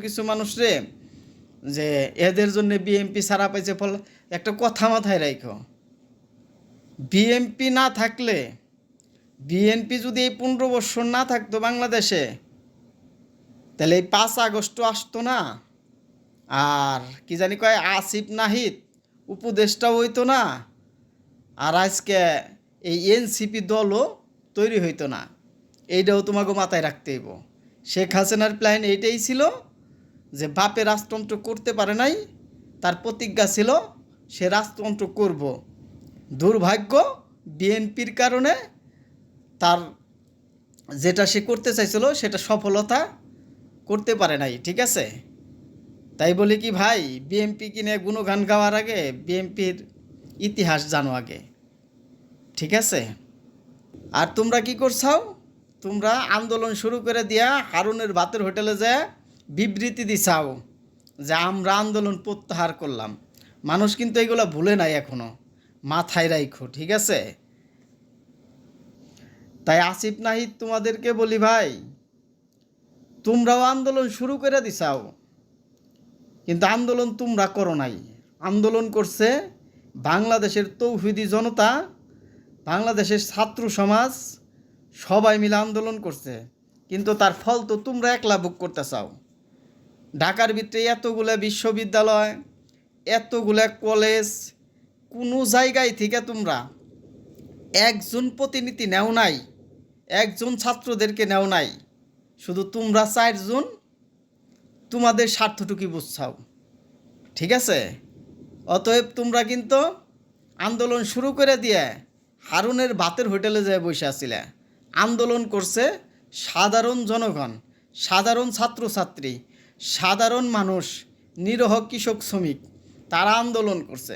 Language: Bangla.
কিছু মানুষ রে যে এদের জন্য বিএমপি ছাড়া পাইছে। ফল একটা কথা মাথায় রাখো, বিএমপি না থাকলে, বিএনপি যদি এই 15 বছর না থাকতো বাংলাদেশে, তাহলে এই 5 আগস্ট আসতো না, আর কি জানি কয় আসিফ নাহিদ উপদেষ্টা হইতো না, আর আজকে এই এনসিপি দলও তৈরি হইতো না। এইটাও তোমাকে মাথায় রাখতে হইব। শেখ হাসিনার প্ল্যান এইটাই ছিল যে বাপে রাজতন্ত্র করতে পারে নাই, তার প্রতিজ্ঞা ছিল সে রাজতন্ত্র করব। দুর্ভাগ্য বিএনপির কারণে তার যেটা সে করতে চাইছিল সেটা সফলতা করতে পারে নাই। ঠিক আছে, তাই বলি কি ভাই, বিএমপি কিনে গুণগান গাওয়ার আগে বিএমপির ইতিহাস জানো আগে। ঠিক আছে, আর তোমরা কি করছাও, তোমরা আন্দোলন শুরু করে দিয়া হারুনের ভাতের হোটেলে যায় বিবৃতি দিছাও যে আমরা আন্দোলন প্রত্যাহার করলাম। মানুষ কিন্তু এগুলো ভুলে নাই এখনো, মাথায় রাখো। ঠিক আছে, তাই আসিফ নাহিদ তোমাদেরকে বলি ভাই, তোমরাও আন্দোলন শুরু করে দিছাও, কিন্তু আন্দোলন তোমরা করো নাই। আন্দোলন করছে বাংলাদেশের তৌহিদি জনতা, বাংলাদেশের ছাত্র সমাজ, সবাই মিলে আন্দোলন করছে। কিন্তু তার ফল তো তোমরা একলা ভোগ করতে চাও। ঢাকার ভিতরে এতগুলা বিশ্ববিদ্যালয়, এতগুলা কলেজ, কোনো জায়গায় থেকে তোমরা একজন প্রতিনিধি নেও নাই, একজন ছাত্রদেরকে নেও নাই। শুধু তোমরা 4 জন তোমাদের স্বার্থটুকু বুঝছাও। ঠিক আছে, অতএব তোমরা কিন্তু আন্দোলন শুরু করে দিয়ে হারুনের ভাতের হোটেলে যেয়ে বসে আসছিলে। আন্দোলন করছে সাধারণ জনগণ, সাধারণ ছাত্রছাত্রী, সাধারণ মানুষ, নিরহ কৃষক শ্রমিক, তারা আন্দোলন করছে।